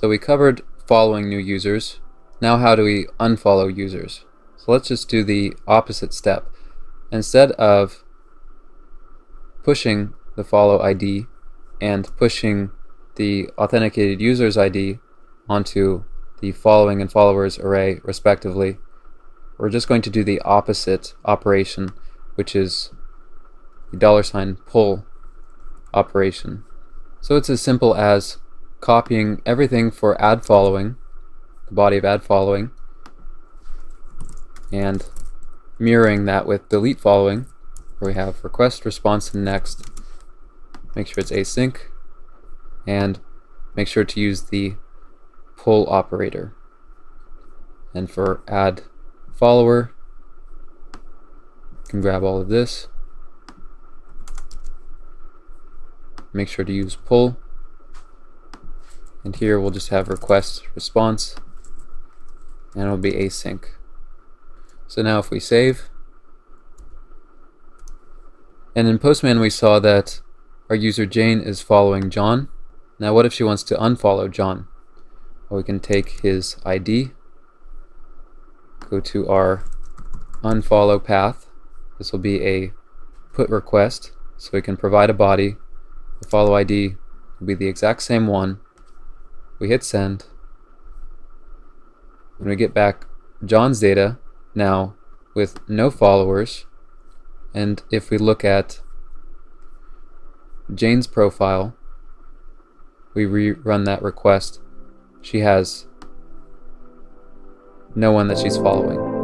So we covered following new users. Now how do we unfollow users? So let's just do the opposite step. Instead of pushing the follow ID and pushing the authenticated user's ID onto the following and followers array respectively, we're just going to do the opposite operation, which is the $pull operation. So it's as simple as copying everything for add following, the body of add following, and mirroring that with delete following, where we have request, response, and next. Make sure it's async, and make sure to use the pull operator. And for add follower, you can grab all of this. Make sure to use pull, and here we'll just have request, response, and it'll be async. So now if we save, and in Postman we saw that our user Jane is following John. Now what if she wants to unfollow John? Well, we can take his ID, go to our unfollow path. This will be a put request, so we can provide a body. The follow ID will be the exact same one. We hit send. When we get back John's data, now with no followers, and if we look at Jane's profile, we rerun that request, she has no one that she's following.